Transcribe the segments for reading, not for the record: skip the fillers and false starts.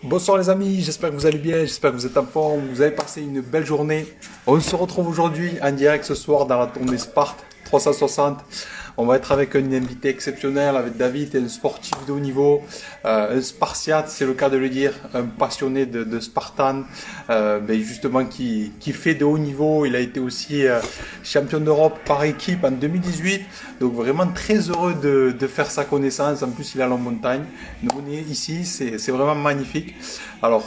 Bonsoir les amis, j'espère que vous allez bien, j'espère que vous êtes en forme, vous avez passé une belle journée. On se retrouve aujourd'hui en direct ce soir dans la tournée Sparte 360. On va être avec un invité exceptionnel, avec David, un sportif de haut niveau, un Spartiate, c'est le cas de le dire, un passionné de Spartan, justement qui fait de haut niveau. Il a été aussi champion d'Europe par équipe en 2018, donc vraiment très heureux de faire sa connaissance. En plus, il est en montagne. Nous, on est ici, c'est vraiment magnifique. Alors,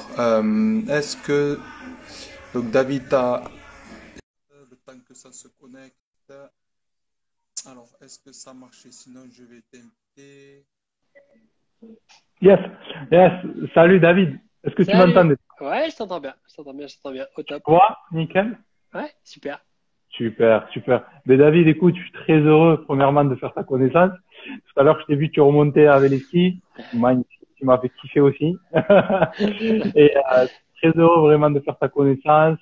est-ce que donc David a le temps que ça se connecte? Alors, est-ce que ça marchait? Sinon, je vais t'inviter. Yes, yes. Salut David. Est-ce que tu Salut. m'entendais? Ouais, je t'entends bien. Je t'entends bien, je t'entends bien. Au top. Toi, nickel. Ouais, super. Super, super. Mais David, écoute, je suis très heureux, premièrement, de faire ta connaissance. Tout à l'heure, je t'ai vu, tu remontais avec les skis. Magnifique. Tu m'as fait kiffer aussi. Et très heureux vraiment de faire ta connaissance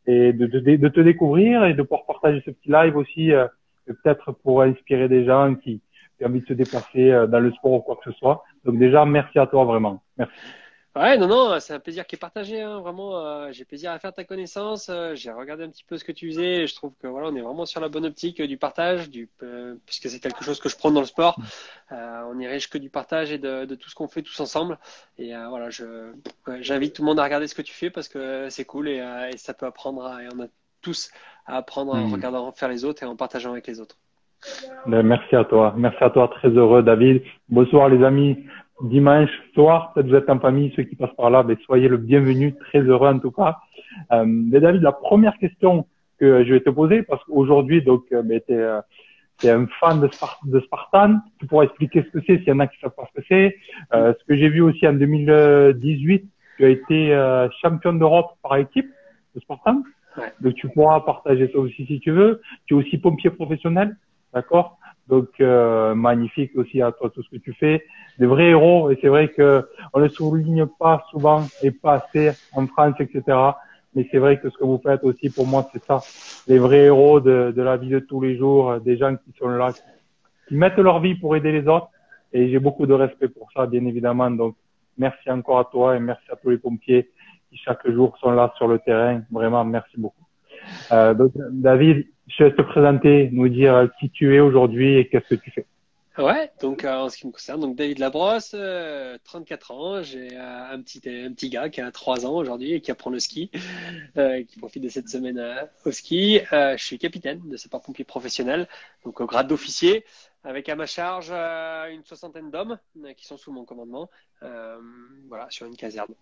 et de te découvrir et de pouvoir partager ce petit live aussi, peut-être pour inspirer des gens qui ont envie de se déplacer dans le sport ou quoi que ce soit. Donc déjà, merci à toi vraiment. Merci. Ouais, non, non, c'est un plaisir qui est partagé, hein, vraiment. J'ai plaisir à faire ta connaissance. J'ai regardé un petit peu ce que tu faisais. Et je trouve que voilà, on est vraiment sur la bonne optique du partage, puisque c'est quelque chose que je prends dans le sport. On est riche que du partage et de tout ce qu'on fait tous ensemble. Et voilà, ouais, j'invite tout le monde à regarder ce que tu fais parce que c'est cool et ça peut apprendre et on a tous à apprendre en Hmm. regardant faire les autres et en partageant avec les autres. Ben, merci à toi. Merci à toi. Très heureux, David. Bonsoir, les amis. Dimanche soir, peut-être vous êtes en famille, ceux qui passent par là, ben, soyez le bienvenu. Très heureux, en tout cas. Mais David, la première question que je vais te poser, parce qu'aujourd'hui, donc, t'es un fan de Spartan. Tu pourras expliquer ce que c'est s'il y en a qui savent pas ce que c'est. Ce que j'ai vu aussi en 2018, tu as été champion d'Europe par équipe de Spartan. Ouais. Donc, tu pourras partager ça aussi si tu veux. Tu es aussi pompier professionnel. D'accord? Donc, magnifique aussi à toi tout ce que tu fais. Des vrais héros. Et c'est vrai que on ne souligne pas souvent et pas assez en France, etc. Mais c'est vrai que ce que vous faites aussi, pour moi, c'est ça. Les vrais héros de la vie de tous les jours, des gens qui sont là, qui mettent leur vie pour aider les autres. Et j'ai beaucoup de respect pour ça, bien évidemment. Donc, merci encore à toi et merci à tous les pompiers qui chaque jour sont là sur le terrain. Vraiment, merci beaucoup. Donc, David, je vais te présenter, nous dire qui tu es aujourd'hui et qu'est-ce que tu fais. Ouais, donc en ce qui me concerne, donc David Labrosse, 34 ans, j'ai un petit gars qui a 3 ans aujourd'hui et qui apprend le ski, qui profite de cette semaine au ski. Je suis capitaine de sapeurs-pompiers professionnels, donc au grade d'officier, avec à ma charge une soixantaine d'hommes qui sont sous mon commandement, voilà, sur une caserne.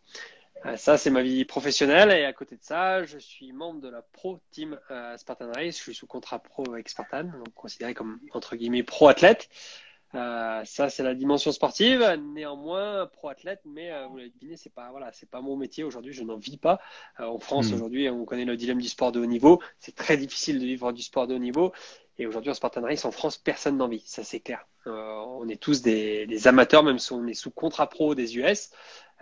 Ça, c'est ma vie professionnelle et à côté de ça, je suis membre de la Pro Team Spartan Race. Je suis sous contrat pro avec Spartan, donc considéré comme entre guillemets pro athlète. Ça, c'est la dimension sportive. Néanmoins, pro-athlète, mais vous l'avez deviné, c'est pas, voilà, c'est pas mon métier aujourd'hui. Je n'en vis pas. En France, Hmm. aujourd'hui, on connaît le dilemme du sport de haut niveau. C'est très difficile de vivre du sport de haut niveau. Et aujourd'hui, en Spartan Race, en France, personne n'en vit. Ça, c'est clair. On est tous des amateurs, même si on est sous contrat pro des US.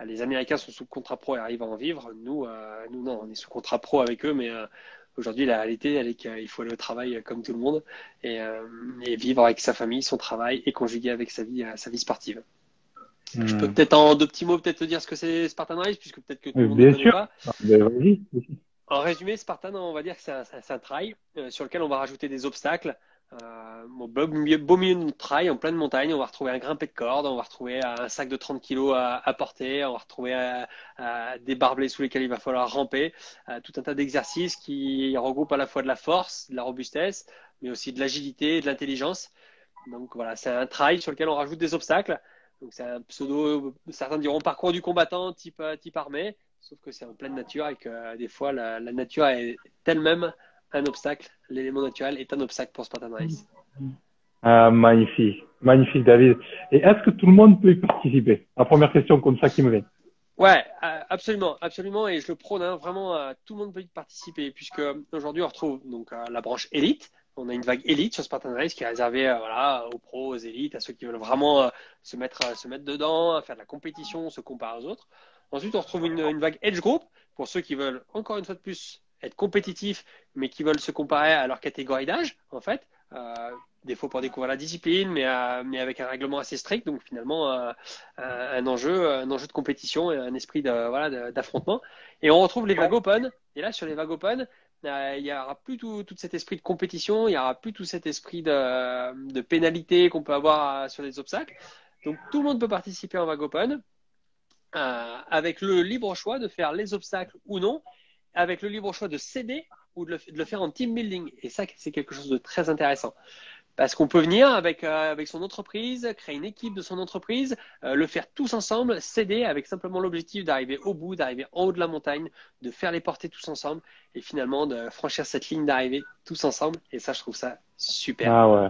Les Américains sont sous contrat pro et arrivent à en vivre. Nous non, on est sous contrat pro avec eux, mais aujourd'hui, la réalité, elle est qu'il faut aller au travail comme tout le monde et, euh, et vivre avec sa famille, son travail et conjuguer avec sa vie sportive. Je peux Hmm. peut-être en deux petits mots peut-être te dire ce que c'est Spartan Race, puisque peut-être que tout le monde ne Bien connaît sûr. pas. Ah, ben, vas-y. En résumé, Spartan, on va dire que c'est un trail sur lequel on va rajouter des obstacles. Au beau milieu de trail, en pleine montagne, on va retrouver un grimpé de corde, on va retrouver un sac de 30 kilos à porter, on va retrouver des barbelés sous lesquels il va falloir ramper, tout un tas d'exercices qui regroupent à la fois de la force, de la robustesse, mais aussi de l'agilité et de l'intelligence. Donc voilà, c'est un trail sur lequel on rajoute des obstacles. Donc c'est un pseudo, certains diront parcours du combattant type armée, sauf que c'est en pleine nature et que des fois la nature est elle-même un obstacle. L'élément naturel est un obstacle pour Spartan Race. Ah, magnifique. Magnifique, David. Et est-ce que tout le monde peut y participer? La première question comme ça qui me vient. Ouais, absolument, absolument, et je le prône, hein, vraiment, tout le monde peut y participer, puisque aujourd'hui on retrouve donc la branche élite. On a une vague élite sur Spartan Race qui est réservée voilà, aux pros, aux élites, à ceux qui veulent vraiment se mettre dedans, faire de la compétition, se comparer aux autres. Ensuite, on retrouve une vague Edge Group pour ceux qui veulent encore une fois de plus être compétitifs, mais qui veulent se comparer à leur catégorie d'âge, en fait. des fois pour découvrir la discipline, mais avec un règlement assez strict. Donc finalement, un enjeu de compétition et un esprit d'affrontement. Et on retrouve les vagues open. Et là, sur les vagues open, il y aura plus tout cet esprit de compétition, il y aura plus tout cet esprit de pénalité qu'on peut avoir sur les obstacles. Donc tout le monde peut participer en vague open. Avec le libre choix de faire les obstacles ou non, avec le libre choix de céder ou de le faire en team building. Et ça, c'est quelque chose de très intéressant. Parce qu'on peut venir avec son entreprise, créer une équipe de son entreprise, le faire tous ensemble, s'aider avec simplement l'objectif d'arriver au bout, d'arriver en haut de la montagne, de faire les portées tous ensemble et finalement de franchir cette ligne d'arrivée tous ensemble. Et ça, je trouve ça super. Ah ouais.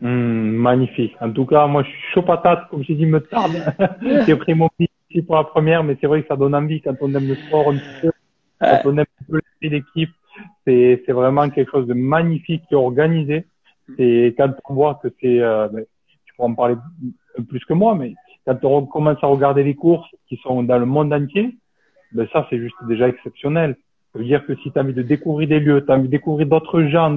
Magnifique. En tout cas, moi, je suis chaud patate, comme je dis, me tarde. J'ai pris mon pied ici pour la première, mais c'est vrai que ça donne envie quand on aime le sport un petit peu, quand on aime un peu l'esprit d'équipe. C'est vraiment quelque chose de magnifique qui est organisé. Et quand on voit que tu pourras en parler plus que moi, mais quand on commence à regarder les courses qui sont dans le monde entier, ben ça, c'est juste déjà exceptionnel. Ça veut dire que si tu as envie de découvrir des lieux, tu as envie de découvrir d'autres gens,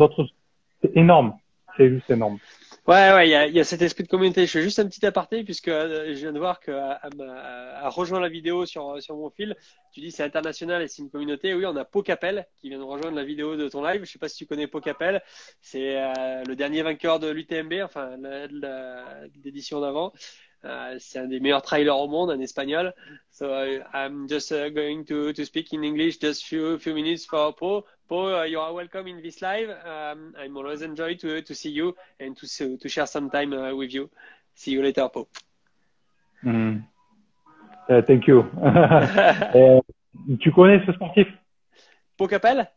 c'est énorme. C'est juste énorme. Ouais, il y a cet esprit de communauté. Je fais juste un petit aparté puisque je viens de voir que a rejoint la vidéo sur mon fil. Tu dis c'est international et c'est une communauté. Oui, on a Pau Capel qui vient de rejoindre la vidéo de ton live. Je sais pas si tu connais Pau Capel. C'est le dernier vainqueur de l'UTMB, enfin l'édition d'avant. C'est un des meilleurs trailers au monde, un espagnol. So I'm just going to speak in English just few minutes for Pau. Pau, you are welcome in this live. I'm always enjoy to see you and to share some time with you. See you later, Pau. Thank you. Tu connais ce sportif? Pau Capel?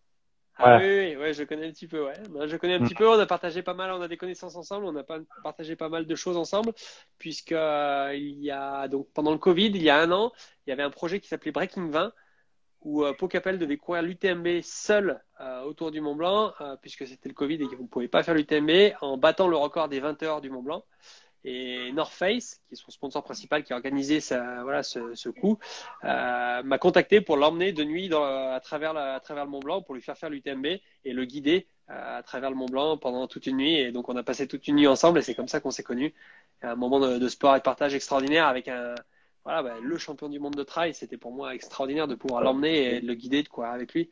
Ah Ouais. oui, je connais un petit peu, ouais. Ben, je connais un petit peu, on a partagé pas mal, on a des connaissances ensemble, on a partagé pas mal de choses ensemble, puisque il y a, donc, pendant le Covid, il y a un an, il y avait un projet qui s'appelait Breaking 20, où Pau Capel devait courir l'UTMB seul autour du Mont Blanc, puisque c'était le Covid et que vous ne pouvez pas faire l'UTMB, en battant le record des 20 heures du Mont Blanc. Et North Face, qui est son sponsor principal, qui a organisé ce coup, m'a contacté pour l'emmener de nuit à travers le Mont Blanc pour lui faire l'UTMB et le guider à travers le Mont Blanc pendant toute une nuit. Et donc on a passé toute une nuit ensemble et c'est comme ça qu'on s'est connus. Un moment de sport et de partage extraordinaire avec le champion du monde de trail. C'était pour moi extraordinaire de pouvoir l'emmener et de le guider, de courir avec lui.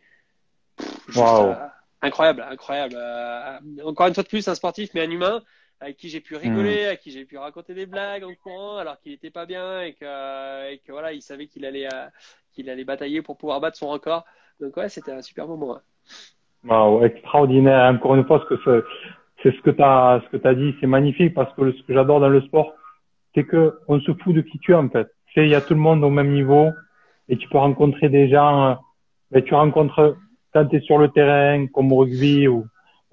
Juste incroyable. Encore une fois de plus, un sportif mais un humain avec qui j'ai pu rigoler, avec qui j'ai pu raconter des blagues en courant alors qu'il était pas bien et que voilà, il savait qu'il allait batailler pour pouvoir battre son record. Donc ouais, c'était un super moment. Wow, extraordinaire. Encore une fois, c'est ce que t'as dit, c'est magnifique parce que ce que j'adore dans le sport, c'est que on se fout de qui tu es en fait. Tu sais, il y a tout le monde au même niveau et tu peux rencontrer des gens. Mais tu rencontres quand tu es sur le terrain, comme au rugby ou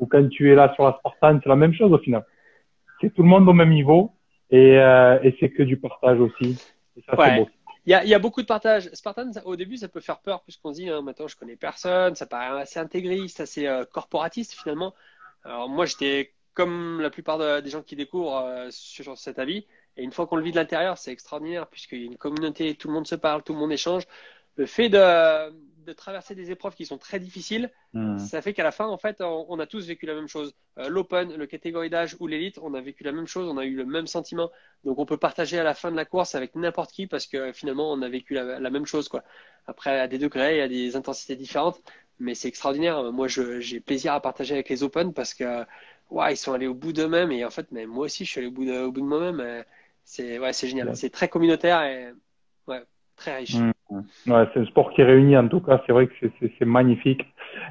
quand tu es là sur la Spartan, c'est la même chose au final. C'est tout le monde au même niveau et c'est que du partage aussi. Et ça, c'est beau. Il y a beaucoup de partage. Spartan, au début, ça peut faire peur puisqu'on se dit, maintenant, je connais personne, ça paraît assez intégriste, assez corporatiste finalement. Alors moi, j'étais comme la plupart des gens qui découvrent sur cet avis. Et une fois qu'on le vit de l'intérieur, c'est extraordinaire puisqu'il y a une communauté, tout le monde se parle, tout le monde échange. Le fait de traverser des épreuves qui sont très difficiles, ça fait qu'à la fin, en fait, on a tous vécu la même chose. L'open, le catégorie d'âge ou l'élite, on a vécu la même chose, on a eu le même sentiment. Donc, on peut partager à la fin de la course avec n'importe qui parce que finalement, on a vécu la même chose, quoi. Après, à des degrés, à des intensités différentes, mais c'est extraordinaire. Moi, j'ai plaisir à partager avec les Open parce que, ils sont allés au bout d'eux-mêmes et en fait, mais moi aussi, je suis allé au bout de moi-même. C'est génial. C'est très communautaire et très riche. Ouais, c'est un sport qui réunit en tout cas. C'est vrai que c'est magnifique.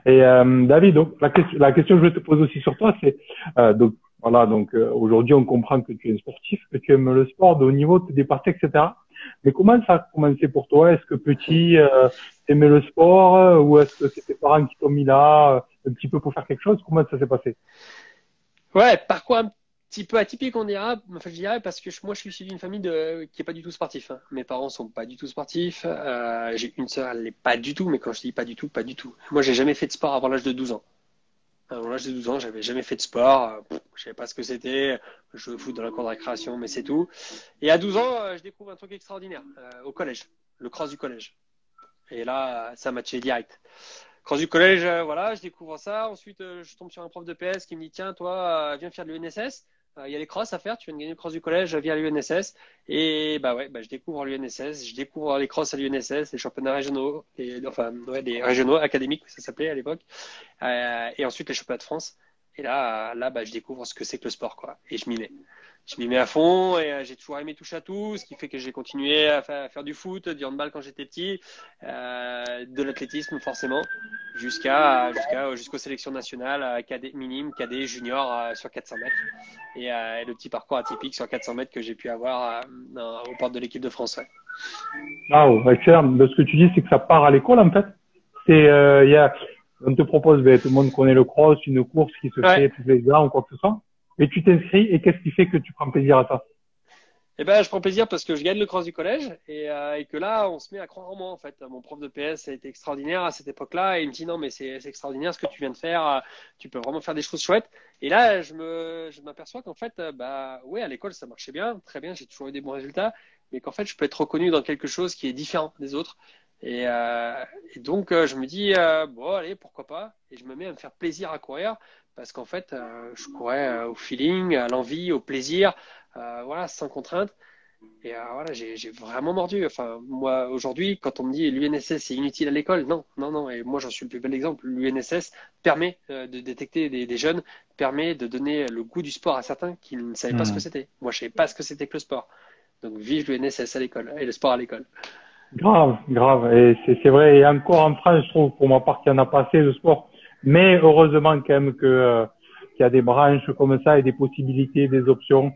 Et David, donc la question que je te pose aussi sur toi, c'est aujourd'hui on comprend que tu es un sportif, que tu aimes le sport de haut niveau, te dépasser, etc. Mais comment ça a commencé pour toi? Est-ce que petit, tu aimais le sport ou est-ce que c'est tes parents qui t'ont mis là un petit peu pour faire quelque chose? Comment ça s'est passé? Ouais, parcours un petit peu atypique, on dira. Enfin, je dirais parce que moi, je suis issu d'une famille qui est pas du tout sportif. Hein. Mes parents sont pas du tout sportifs. J'ai une sœur, elle l'est pas du tout. Mais quand je dis pas du tout, pas du tout. Moi, j'ai jamais fait de sport avant l'âge de 12 ans. Avant l'âge de 12 ans, j'avais jamais fait de sport. Je savais pas ce que c'était. Je jouais au foot dans la cour de récréation, mais c'est tout. Et à 12 ans, je découvre un truc extraordinaire au collège, le cross du collège. Et là, ça matchait direct. cross du collège, voilà, je découvre ça. Ensuite, je tombe sur un prof de PS qui me dit, tiens, toi, viens faire de l'UNSS. Il y a les crosses à faire. Tu viens de gagner le cross du collège via l'UNSS. Et bah ouais, je découvre l'UNSS. Je découvre les crosses à l'UNSS, les championnats régionaux, les régionaux académiques, ça s'appelait à l'époque. Et ensuite les championnats de France. Et là, je découvre ce que c'est que le sport, quoi. Et je m'y mets. Je m'y mets à fond et j'ai toujours aimé toucher à tout, ce qui fait que j'ai continué à faire du foot, du handball quand j'étais petit, de l'athlétisme forcément, jusqu'aux sélections nationales, cadet, minime, cadet, junior sur 400 mètres et le petit parcours atypique sur 400 mètres que j'ai pu avoir aux portes de l'équipe de France. Ouais. Ah, excellent. Ce que tu dis, c'est que ça part à l'école en fait. On te propose, tout le monde connaît le cross, une course qui se fait tous les ans ou quoi que ce soit. Et tu t'inscris et qu'est-ce qui fait que tu prends plaisir à ça? Eh ben, je prends plaisir parce que je gagne le cross du collège et que là, on se met à croire en moi en fait. Mon prof de PS a été extraordinaire à cette époque-là et il me dit non mais c'est extraordinaire ce que tu viens de faire. Tu peux vraiment faire des choses chouettes. Et là, je m'aperçois qu'en fait, ouais, à l'école ça marchait bien, très bien, j'ai toujours eu des bons résultats, mais qu'en fait, je peux être reconnu dans quelque chose qui est différent des autres. Et donc, je me dis bon, allez, pourquoi pas. Et je me mets à me faire plaisir à courir. Parce qu'en fait, je courais au feeling, à l'envie, au plaisir, voilà, sans contrainte. Et voilà, j'ai vraiment mordu. Enfin, moi, aujourd'hui, quand on me dit l'UNSS c'est inutile à l'école, non, non, non. Et moi, j'en suis le plus bel exemple. L'UNSS permet de détecter des jeunes, permet de donner le goût du sport à certains qui ne savaient pas ce que c'était. Moi, je savais pas ce que c'était que le sport. Donc, vive l'UNSS à l'école et le sport à l'école. Grave, grave. Et c'est vrai. Et encore en France, je trouve, pour ma part, qu'il n'y en a pas assez de sport. Mais heureusement quand même qu'il y a des branches comme ça et des possibilités, des options.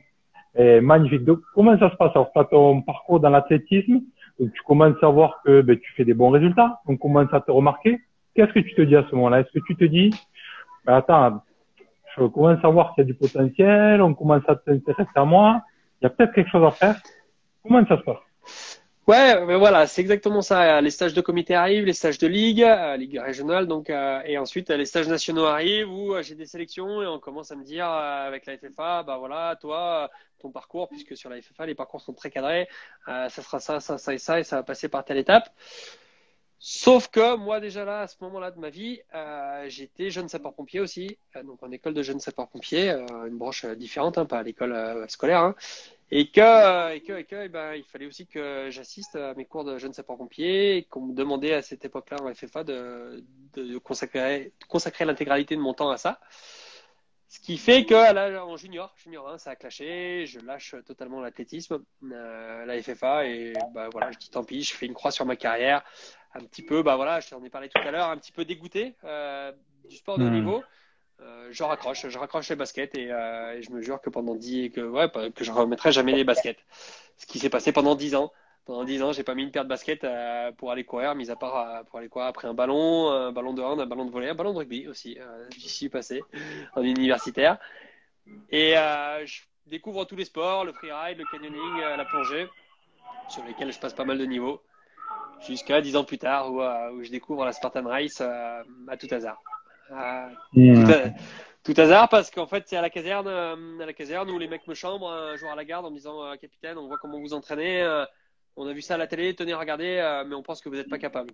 Et magnifique. Donc, comment ça se passe? Alors, tu as ton parcours dans l'athlétisme. Donc, tu commences à voir que tu fais des bons résultats. On commence à te remarquer. Qu'est-ce que tu te dis à ce moment-là? Est-ce que tu te dis, attends, je commence à voir qu'il y a du potentiel, on commence à t'intéresser à moi, il y a peut-être quelque chose à faire. Comment ça se passe? Ouais, mais voilà, c'est exactement ça. Les stages de comité arrivent, les stages de ligue, ligue régionale, donc, et ensuite les stages nationaux arrivent où j'ai des sélections et on commence à me dire avec la FFA, bah voilà, toi, ton parcours, puisque sur la FFA les parcours sont très cadrés, ça sera ça, ça, ça et ça, et ça va passer par telle étape. Sauf que moi déjà là, à ce moment-là de ma vie, j'étais jeune sapeur-pompier aussi, donc en école de jeunes sapeurs-pompiers, une branche différente, hein, pas à l'école scolaire, hein, et que il fallait aussi que j'assiste à mes cours de jeunes sapeurs-pompiers et qu'on me demandait à cette époque-là en FFA de consacrer l'intégralité de mon temps à ça. Ce qui fait que là, en junior 1, ça a clashé, je lâche totalement l'athlétisme, la FFA, et voilà, je dis tant pis, je fais une croix sur ma carrière, un petit peu, voilà, je t'en ai parlé tout à l'heure, un petit peu dégoûté du sport de haut niveau. Je raccroche les baskets et je me jure que que je remettrai jamais les baskets. Ce qui s'est passé pendant 10 ans. Pendant 10 ans, j'ai pas mis une paire de baskets pour aller courir, mis à part pour aller courir après un ballon de hand, un ballon de volley, un ballon de rugby aussi. J'y suis passé en universitaire. Et je découvre tous les sports, le freeride, le canyoning, la plongée, sur lesquels je passe pas mal de niveaux. Jusqu'à 10 ans plus tard où je découvre la Spartan Race à tout hasard. Tout hasard parce qu'en fait c'est à la caserne où les mecs me chambrent un jour à la garde en me disant capitaine, on voit comment vous entraînez, on a vu ça à la télé, tenez regardez, mais on pense que vous n'êtes pas capable.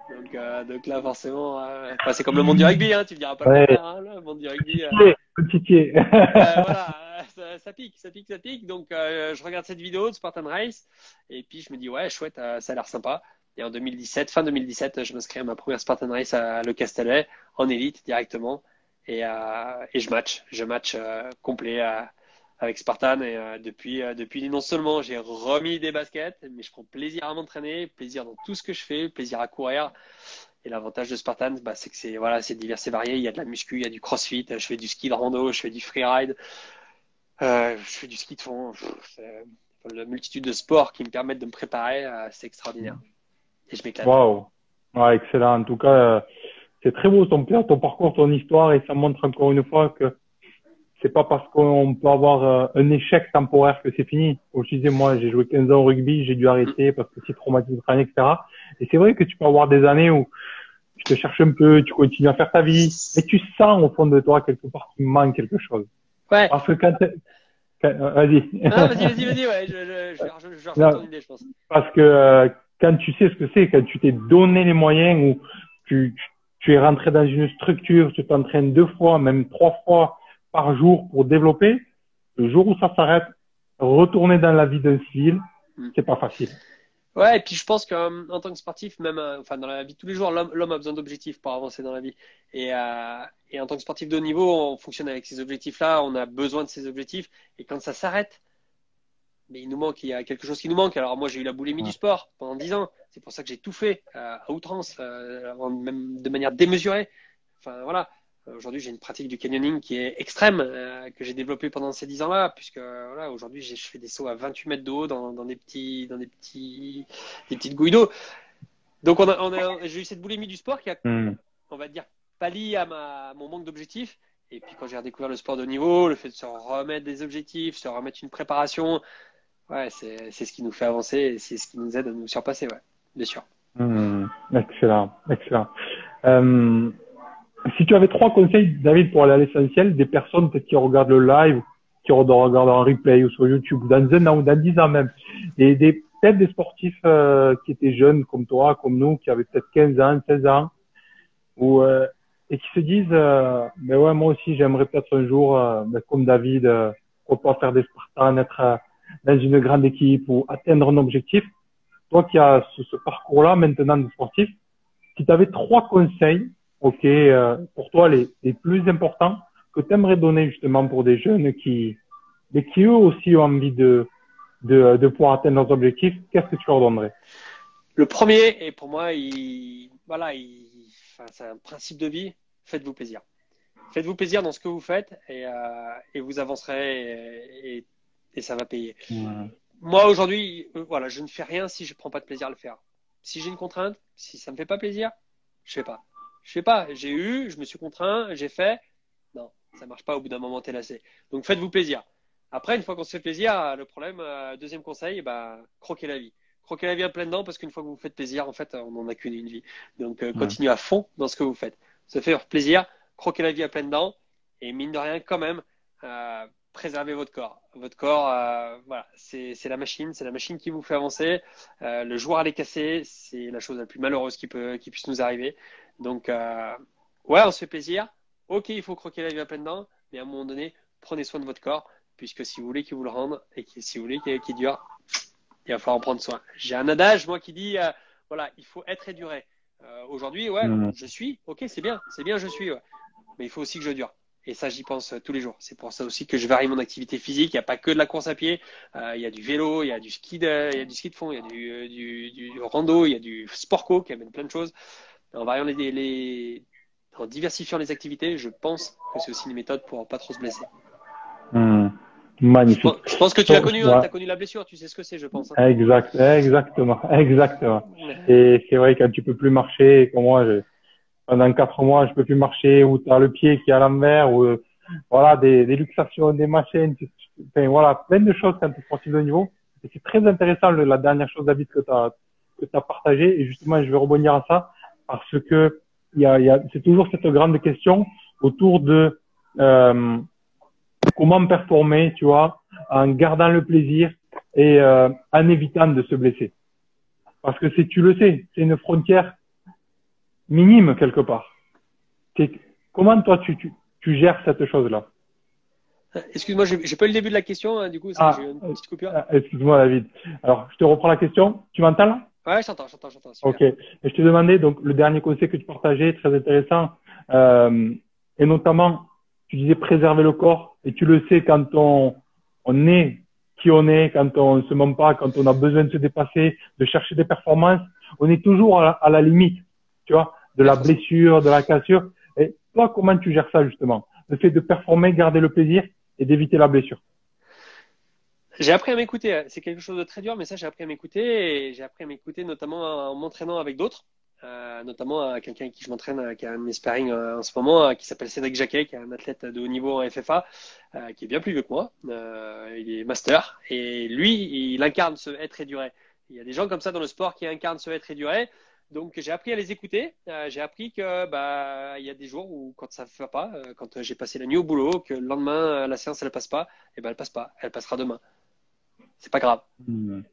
Donc là forcément c'est comme le monde du rugby, hein, tu le diras pas le contraire, hein, le monde du rugby voilà, ça pique, donc je regarde cette vidéo de Spartan Race et puis je me dis ouais chouette, ça a l'air sympa. Et en 2017, fin 2017, je m'inscris à ma première Spartan Race à Le Castellet, en élite directement. Et je match complet avec Spartan. Et depuis, non seulement j'ai remis des baskets, mais je prends plaisir à m'entraîner, plaisir dans tout ce que je fais, plaisir à courir. Et l'avantage de Spartan, c'est que c'est divers et varié. Il y a de la muscu, il y a du crossfit, je fais du ski de rando, je fais du freeride, je fais du ski de fond. La multitude de sports qui me permettent de me préparer, c'est extraordinaire. Et je m'éclate. Waouh, ouais, excellent. En tout cas, c'est très beau ton parcours, ton histoire, et ça montre encore une fois que c'est pas parce qu'on peut avoir un échec temporaire que c'est fini. Comme je disais, moi, j'ai joué 15 ans au rugby, j'ai dû arrêter parce que c'est traumatisme crânien, etc. Et c'est vrai que tu peux avoir des années où tu te cherches un peu, tu continues à faire ta vie, mais tu sens au fond de toi quelque part qu'il manque quelque chose. Ouais. Parce que vas-y. Non, vas-y, ouais, je vais refaire ton idée, je pense. Parce que quand tu sais ce que c'est, quand tu t'es donné les moyens, où tu es rentré dans une structure, tu t'entraînes 2 fois, même 3 fois par jour pour développer. Le jour où ça s'arrête, retourner dans la vie d'un civil, c'est pas facile. Ouais, et puis je pense qu'en tant que sportif, même enfin dans la vie de tous les jours, l'homme a besoin d'objectifs pour avancer dans la vie. Et en tant que sportif de haut niveau, on fonctionne avec ces objectifs-là, on a besoin de ces objectifs. Et quand ça s'arrête, mais il y a quelque chose qui nous manque. Alors moi, j'ai eu la boulimie du sport pendant 10 ans. C'est pour ça que j'ai tout fait à outrance, même de manière démesurée. Enfin voilà. Aujourd'hui, j'ai une pratique du canyoning qui est extrême, que j'ai développée pendant ces 10 ans-là, puisque voilà, aujourd'hui, je fais des sauts à 28 mètres de haut dans des petites gouilles d'eau. Donc, j'ai eu cette boulimie du sport qui a, on va dire, pallié à mon manque d'objectifs. Et puis, quand j'ai redécouvert le sport de haut niveau, le fait de se remettre des objectifs, se remettre une préparation, ouais, c'est ce qui nous fait avancer et c'est ce qui nous aide à nous surpasser, ouais, bien sûr. Excellent, excellent. Si tu avais 3 conseils, David, pour aller à l'essentiel, des personnes peut-être qui regardent le live, qui regardent en replay ou sur YouTube, dans 1 an ou dans 10 ans même, et peut-être des sportifs qui étaient jeunes comme toi, comme nous, qui avaient peut-être 15 ans, 16 ans, et qui se disent, mais ouais, moi aussi, j'aimerais peut-être un jour, comme David, pourquoi pas faire des Spartans, être dans une grande équipe ou atteindre un objectif. Toi qui as ce parcours-là maintenant de sportif, si tu avais 3 conseils, pour toi les plus importants que tu aimerais donner justement pour des jeunes qui eux aussi ont envie de pouvoir atteindre leurs objectifs, qu'est-ce que tu leur donnerais? Le premier, et pour moi, c'est un principe de vie, faites-vous plaisir. Faites-vous plaisir dans ce que vous faites et vous avancerez et ça va payer. Moi, aujourd'hui, voilà, je ne fais rien si je ne prends pas de plaisir à le faire. Si j'ai une contrainte, si ça ne me fait pas plaisir, je fais pas. Je fais pas. Je me suis contraint, j'ai fait. Non, ça marche pas. Au bout d'un moment, t'es lassé. Donc, faites-vous plaisir. Après, une fois qu'on se fait plaisir, le problème, deuxième conseil, croquez la vie. Croquez la vie à pleines dents parce qu'une fois que vous vous faites plaisir, en fait, on n'en a qu'une vie. Donc, continuez à fond dans ce que vous faites. Se faire plaisir, croquez la vie à pleines dents et mine de rien, quand même, préservez votre corps. Votre corps, voilà, c'est la machine qui vous fait avancer. Le jour à les casser, c'est la chose la plus malheureuse qui puisse nous arriver. Donc, ouais, on se fait plaisir. Ok, il faut croquer la vie à pleines dents, mais à un moment donné, prenez soin de votre corps, puisque si vous voulez qu'il vous le rende et si vous voulez qu'il dure, il va falloir en prendre soin. J'ai un adage, moi, qui dit, voilà, il faut être et durer. Aujourd'hui, ouais, je suis, ok, c'est bien, je suis, ouais. Mais il faut aussi que je dure. Et ça, j'y pense tous les jours. C'est pour ça aussi que je varie mon activité physique. Il n'y a pas que de la course à pied. Il y a du vélo, il y a du ski de fond, il y a du rando, il y a du sport-co qui amène plein de choses. En variant en diversifiant les activités, je pense que c'est aussi une méthode pour pas trop se blesser. Magnifique. Je pense que tu l'as connu, tu as connu la blessure, tu sais ce que c'est, je pense. Exactement. Et c'est vrai, quand tu peux plus marcher, comme moi, pendant 4 mois, je peux plus marcher, ou tu as le pied qui est à l'envers, ou voilà, des luxations, des machines, enfin, voilà, plein de choses quand tu es sportif de niveau. Et c'est très intéressant, la dernière chose, David, que tu as partagé, et justement, je vais rebondir à ça, parce que c'est toujours cette grande question autour de comment performer, tu vois, en gardant le plaisir et en évitant de se blesser. Parce que tu le sais, c'est une frontière minime quelque part. Comment toi tu gères cette chose-là? Excuse-moi, j'ai pas eu le début de la question, hein, du coup, j'ai eu une petite coupure. Excuse-moi, David. Alors, je te reprends la question. Tu m'entends là? Ouais, j'entends. Ok. Et je te demandais, donc, le dernier conseil que tu partageais, très intéressant, et notamment, tu disais préserver le corps, et tu le sais quand on est qui on est, quand on ne se ment pas, quand on a besoin de se dépasser, de chercher des performances, on est toujours à la limite, tu vois, de la blessure, de la cassure. Et toi, comment tu gères ça, justement? Le fait de performer, garder le plaisir et d'éviter la blessure. J'ai appris à m'écouter. C'est quelque chose de très dur, mais ça, j'ai appris à m'écouter. Et j'ai appris à m'écouter notamment en m'entraînant avec d'autres, notamment à quelqu'un avec qui je m'entraîne, qui a un sparring en ce moment, qui s'appelle Cédric Jacquet, qui est un athlète de haut niveau en FFA, qui est bien plus vieux que moi. Il est master. Et lui, il incarne ce être et durer. Il y a des gens comme ça dans le sport qui incarnent ce être et durer. Donc, j'ai appris à les écouter. J'ai appris que, il y a des jours où quand ça ne va pas, quand j'ai passé la nuit au boulot, que le lendemain, la séance, elle passe pas, et ben, elle passe pas. Elle passera demain. C'est pas grave.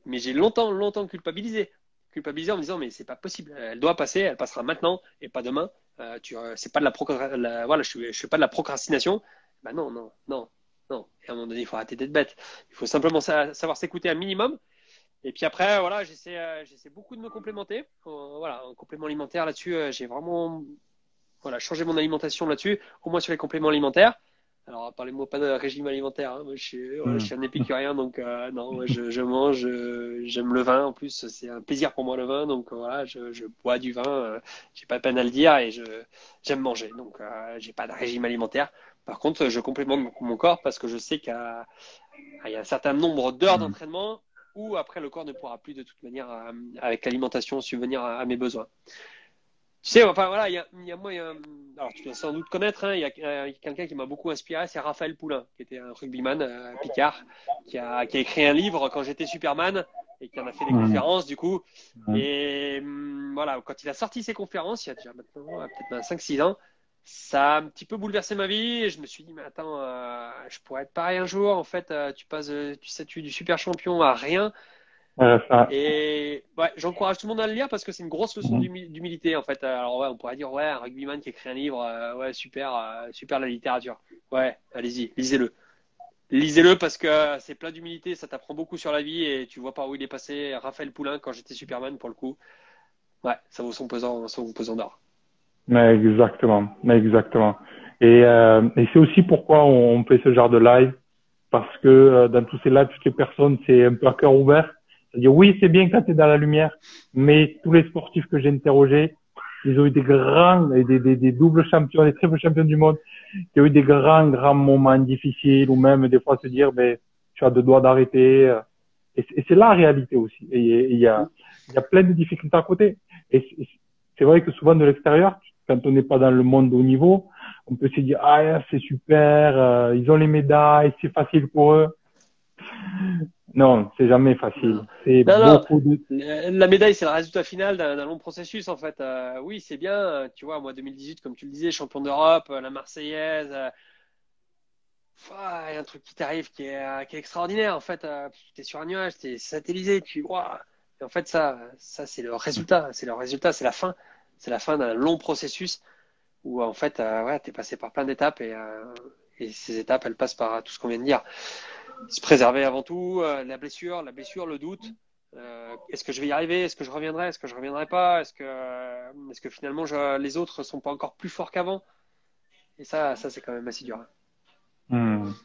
Mais j'ai longtemps culpabilisé en me disant, mais c'est pas possible. Elle doit passer, elle passera maintenant et pas demain. C'est pas de voilà, je fais pas de la procrastination. Ben non, non, non, non. Et à un moment donné, il faut arrêter d'être bête. Il faut simplement savoir s'écouter un minimum. Et puis après, voilà, j'essaie beaucoup de me complémenter. Voilà, en complément alimentaire là-dessus, j'ai vraiment, voilà, changé mon alimentation là-dessus, au moins sur les compléments alimentaires. Alors, parlez-moi pas de régime alimentaire, hein. Moi, je suis un épicurien, donc non, moi, je mange, j'aime le vin. En plus, c'est un plaisir pour moi le vin, donc voilà, je bois du vin. J'ai pas de peine à le dire et j'aime manger, donc j'ai pas de régime alimentaire. Par contre, je complémente mon corps parce que je sais il y a un certain nombre d'heures d'entraînement où après le corps ne pourra plus de toute manière, avec l'alimentation, subvenir à mes besoins. Tu sais, enfin voilà, alors tu dois sans doute connaître, hein, il y a quelqu'un qui m'a beaucoup inspiré, c'est Raphaël Poulain, qui était un rugbyman, Picard, qui a écrit un livre quand j'étais Superman et qui en a fait des conférences du coup. Et voilà, quand il a sorti ses conférences, il y a déjà maintenant peut-être 5-6 ans, ça a un petit peu bouleversé ma vie et je me suis dit, mais attends, je pourrais être pareil un jour. En fait, tu passes du statut du super champion à rien. Et ouais, j'encourage tout le monde à le lire parce que c'est une grosse leçon d'humilité en fait. Alors ouais, on pourrait dire ouais, un rugbyman qui écrit un livre, ouais, super, super la littérature. Ouais, allez-y, lisez-le. Lisez-le parce que c'est plein d'humilité, ça t'apprend beaucoup sur la vie et tu vois par où il est passé. Raphaël Poulain quand j'étais Superman pour le coup. Ouais, ça vaut son pesant d'or. Mais exactement, mais exactement. Et c'est aussi pourquoi on fait ce genre de live, parce que dans tous ces lives, toutes les personnes, c'est un peu à cœur ouvert. C'est-à-dire, oui, c'est bien quand tu es dans la lumière, mais tous les sportifs que j'ai interrogés, ils ont eu des grands, des doubles champions, des triples champions du monde, qui ont eu des grands moments difficiles, ou même des fois se dire, ben, tu as deux doigts d'arrêter. Et c'est la réalité aussi. Et il y a plein de difficultés à côté. Et c'est vrai que souvent de l'extérieur, quand on n'est pas dans le monde au haut niveau, on peut se dire, ah, c'est super, ils ont les médailles, c'est facile pour eux. Non, c'est jamais facile. C'est beaucoup de... La médaille, c'est le résultat final d'un long processus, en fait. Oui, c'est bien. Tu vois, moi, 2018, comme tu le disais, champion d'Europe, la Marseillaise. Il y a un truc qui t'arrive qui est extraordinaire. En fait, t'es sur un nuage, t'es satellisé, waouh. Et en fait, ça, c'est le résultat. C'est le résultat, c'est la fin. C'est la fin d'un long processus où, en fait, ouais, t'es passé par plein d'étapes et ces étapes, elles passent par tout ce qu'on vient de dire. Se préserver avant tout, la blessure, le doute. Est-ce que je vais y arriver? Est-ce que je reviendrai? Est-ce que je reviendrai pas? Est-ce que finalement les autres sont pas encore plus forts qu'avant? Et ça c'est quand même assez dur.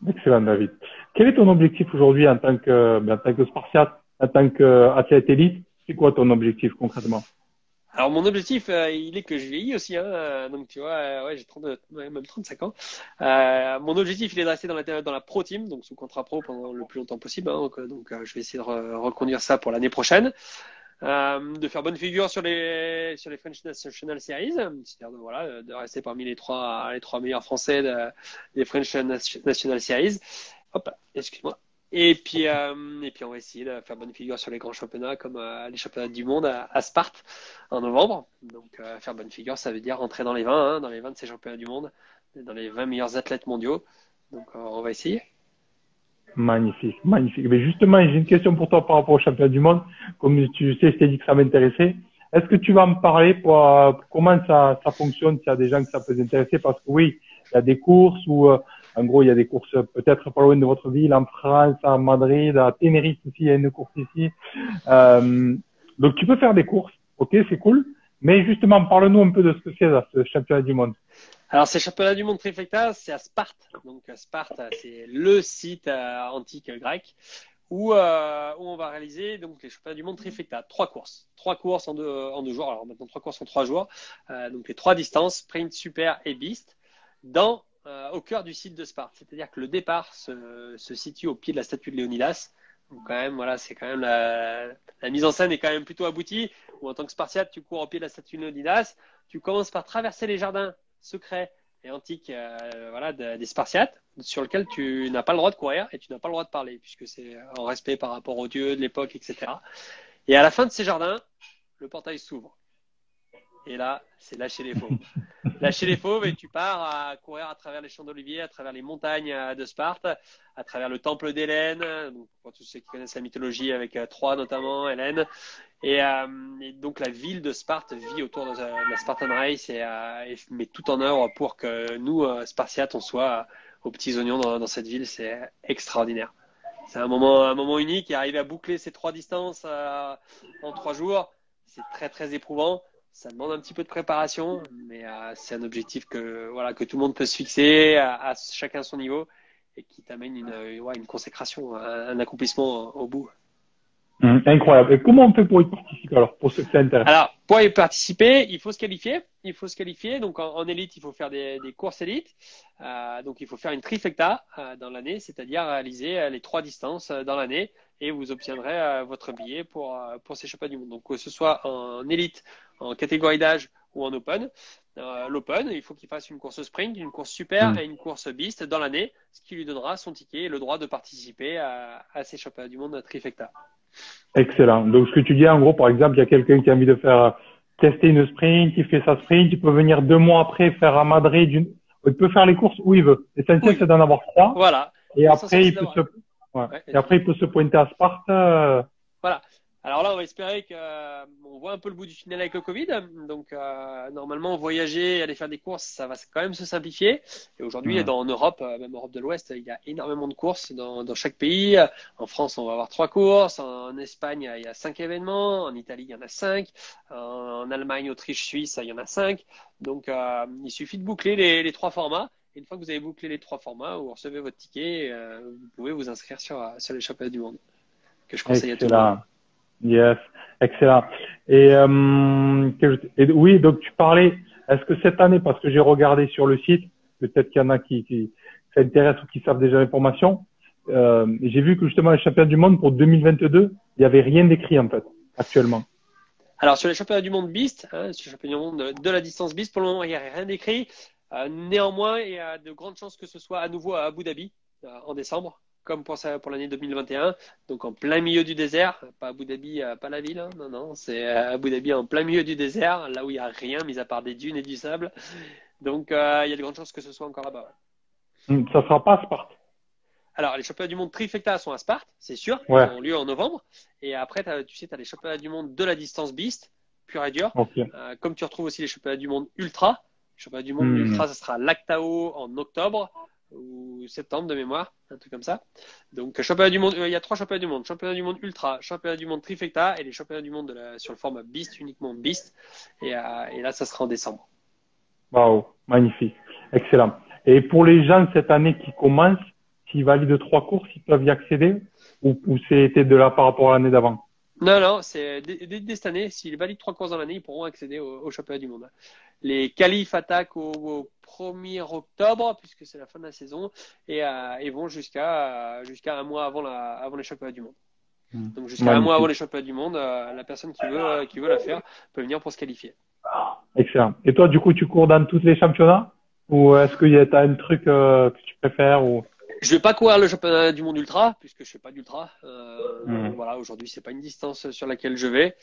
Excellent, David. Quel est ton objectif aujourd'hui en tant que Spartiate, en tant qu'athlète élite? C'est quoi ton objectif concrètement? Alors mon objectif, il est que je vieillis aussi, hein. Donc tu vois, ouais, j'ai même 35 ans. Mon objectif, il est de rester dans la pro team, donc sous contrat pro pendant le plus longtemps possible, hein. Donc je vais essayer de reconduire ça pour l'année prochaine, de faire bonne figure sur les French National Series, c'est-à-dire de rester parmi les trois meilleurs Français des French National Series. Hop, excuse-moi. Et puis on va essayer de faire bonne figure sur les grands championnats comme les championnats du monde à Sparte en novembre. Donc faire bonne figure, ça veut dire rentrer dans les 20, hein, dans les 20 de ces championnats du monde, dans les 20 meilleurs athlètes mondiaux. Donc on va essayer. Magnifique, magnifique. Mais justement, j'ai une question pour toi par rapport au championnat du monde. Comme tu sais, je t'ai dit que ça m'intéressait. Est-ce que tu vas me parler pour comment ça fonctionne, s'il y a des gens que ça peut intéresser? Parce que oui, il y a des courses où, en gros, il y a des courses peut-être pas loin de votre ville, en France, à Madrid, à Tenerife aussi, il y a une course ici. Donc, tu peux faire des courses. Ok, c'est cool. Mais justement, parle-nous un peu de ce que c'est, ce championnat du monde. Alors, ces championnats du monde trifecta, c'est à Sparte. Donc, Sparte, c'est le site antique grec où on va réaliser donc les championnats du monde trifecta. Trois courses en deux jours. Alors maintenant, 3 courses en 3 jours. Donc, les 3 distances, sprint, super et beast, au cœur du site de Sparte. C'est-à-dire que le départ se situe au pied de la statue de Léonidas. Donc quand même, voilà, c'est quand même la mise en scène est quand même plutôt aboutie. Où en tant que Spartiate, tu cours au pied de la statue de Léonidas. Tu commences par traverser les jardins secrets et antiques des Spartiates, sur lequel tu n'as pas le droit de courir et tu n'as pas le droit de parler, puisque c'est en respect par rapport aux dieux de l'époque, etc. Et à la fin de ces jardins, le portail s'ouvre. Et là, c'est lâcher les fauves. Lâcher les fauves et tu pars à courir à travers les champs d'oliviers, à travers les montagnes de Sparte, à travers le temple d'Hélène, donc pour tous ceux qui connaissent la mythologie avec Troie notamment, Hélène. Et donc la ville de Sparte vit autour de la Spartan Race et met tout en œuvre pour que nous, Spartiates, on soit aux petits oignons dans cette ville. C'est extraordinaire. C'est un moment unique et arriver à boucler ces 3 distances en 3 jours, c'est très très éprouvant. Ça demande un petit peu de préparation, mais c'est un objectif que tout le monde peut se fixer à chacun son niveau et qui t'amène une consécration, un accomplissement au bout. Incroyable. Et comment on fait pour y participer alors, pour ceux que ça intéresse? Alors, pour y participer, il faut se qualifier. Il faut se qualifier. Donc, en élite, il faut faire des courses élites. Donc, il faut faire une trifecta dans l'année, c'est-à-dire réaliser les 3 distances dans l'année et vous obtiendrez votre billet pour ces championnats du monde. Donc, que ce soit en élite, en catégorie d'âge ou en open. L'open, il faut qu'il fasse une course sprint, une course super et une course beast dans l'année, ce qui lui donnera son ticket et le droit de participer à ces championnats du monde trifecta. Excellent. Donc, ce que tu dis, en gros, par exemple, il y a quelqu'un qui a envie de faire tester une sprint, il fait sa sprint, il peut venir 2 mois après faire à Madrid, il peut faire les courses où il veut. L'essentiel, c'est d'en avoir 3. Voilà. Et après, il peut se pointer à Sparte. Voilà. Alors là, on va espérer qu'on voit un peu le bout du tunnel avec le Covid. Donc, normalement, voyager, aller faire des courses, ça va quand même se simplifier. Et aujourd'hui, en Europe, même Europe de l'Ouest, il y a énormément de courses dans chaque pays. En France, on va avoir 3 courses. En Espagne, il y a 5 événements. En Italie, il y en a 5. En Allemagne, Autriche, Suisse, il y en a 5. Donc, il suffit de boucler les 3 formats. Et une fois que vous avez bouclé les 3 formats, vous recevez votre ticket. Vous pouvez vous inscrire sur les championnats du monde, que je conseille à tout le monde. Yes, excellent. Et oui, donc tu parlais, est-ce que cette année, parce que j'ai regardé sur le site, peut-être qu'il y en a qui s'intéressent ou qui savent déjà l'information, j'ai vu que justement les championnats du monde pour 2022, il n'y avait rien d'écrit en fait, actuellement. Alors sur les championnats du monde Beast, sur les championnats du monde de la distance Beast, pour le moment il n'y a rien d'écrit. Néanmoins, il y a de grandes chances que ce soit à nouveau à Abu Dhabi en décembre, comme pour l'année 2021, donc en plein milieu du désert, pas Abu Dhabi, pas la ville, hein, non, c'est Abu Dhabi en plein milieu du désert, là où il n'y a rien, mis à part des dunes et du sable. Donc il y a de grandes chances que ce soit encore là-bas. Ça sera pas à Sparte. Alors, les championnats du monde trifecta sont à Sparte, c'est sûr, ils auront lieu en novembre. Et après, tu as les championnats du monde de la distance Beast, pur et dur. Comme tu retrouves aussi les championnats du monde ultra. Les championnats du monde ultra, ça sera Lactao en octobre ou septembre de mémoire, un truc comme ça. Donc, championnat du monde, il y a 3 championnats du monde. Championnat du monde ultra, championnat du monde trifecta et les championnats du monde sur le format Beast, uniquement Beast. Et là, ça sera en décembre. Waouh, magnifique. Excellent. Et pour les gens cette année qui commencent, s'ils valident 3 courses, ils peuvent y accéder ou c'était de là par rapport à l'année d'avant? Non, c'est dès cette année, s'ils valident 3 courses dans l'année, ils pourront accéder au championnat du monde. Les qualifs attaquent au 1er octobre, puisque c'est la fin de la saison, et vont jusqu'à un mois avant les championnats du monde. Donc jusqu'à un mois avant les championnats du monde, la personne qui veut la faire peut venir pour se qualifier. Excellent. Et toi, du coup, tu cours dans tous les championnats? Ou est-ce qu'il y a un truc que tu préfères ou... Je vais pas courir le championnat du monde ultra puisque je fais pas d'ultra. Voilà, aujourd'hui c'est pas une distance sur laquelle je vais,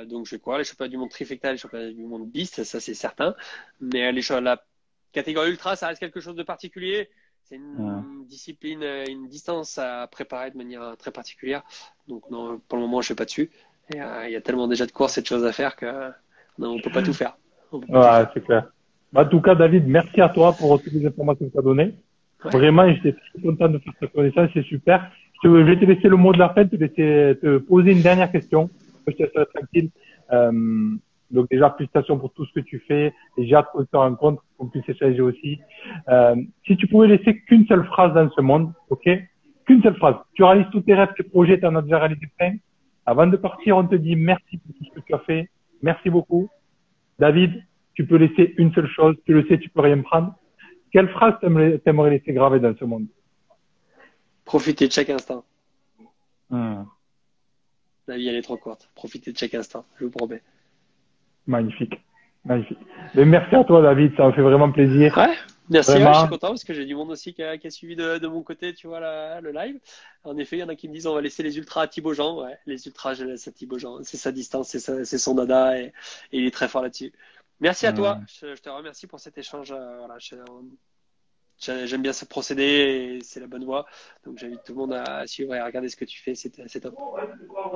donc je vais courir les championnats du monde trifecta, les championnats du monde beast, ça c'est certain. Mais la catégorie ultra, ça reste quelque chose de particulier. C'est une discipline, une distance à préparer de manière très particulière. Donc non, pour le moment je fais pas dessus. Et il y a tellement déjà de courses et de choses à faire que non, on peut pas tout faire. C'est clair. En tout cas, David, merci à toi pour toutes les informations que tu as données. Vraiment, j'étais très content de faire ta connaissance, c'est super. Je vais te laisser le mot de la fin, te poser une dernière question. Je te laisserai tranquille. Donc déjà, félicitations pour tout ce que tu fais. Et j'ai hâte qu'on se rencontre, qu'on puisse échanger aussi. Si tu pouvais laisser qu'une seule phrase dans ce monde, ok? Qu'une seule phrase. Tu réalises tous tes rêves, tes projets, tu en as déjà réalisé plein. Avant de partir, on te dit merci pour tout ce que tu as fait. Merci beaucoup. David, tu peux laisser une seule chose. Tu le sais, tu peux rien prendre. Quelle phrase t'aimerais laisser graver dans ce monde? Profitez de chaque instant. La vie, elle est trop courte. Profitez de chaque instant, je vous promets. Magnifique. Magnifique. Mais merci à toi, David. Ça me fait vraiment plaisir. Ouais, merci. Vraiment. Je suis content parce que j'ai du monde aussi qui a suivi de mon côté, tu vois, le live. En effet, il y en a qui me disent on va laisser les ultras à Thibaut Jean. Ouais, les ultras, je les laisse à Thibaut Jean. C'est sa distance, c'est son dada et il est très fort là-dessus. Merci à toi. Je te remercie pour cet échange. Voilà, j'aime bien ce procédé et c'est la bonne voie. Donc, j'invite tout le monde à suivre et à regarder ce que tu fais. C'est top.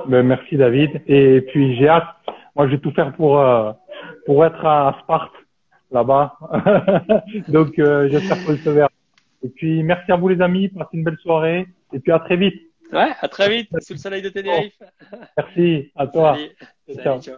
Ben, merci David. Et puis j'ai hâte. Moi, je vais tout faire pour être à Sparte là-bas. Donc, j'espère qu'on se verra. Et puis, merci à vous les amis. Passez une belle soirée. Et puis à très vite. Ouais, à très vite sous le soleil de Tenerife. Merci à toi. Salut, Ciao. ciao.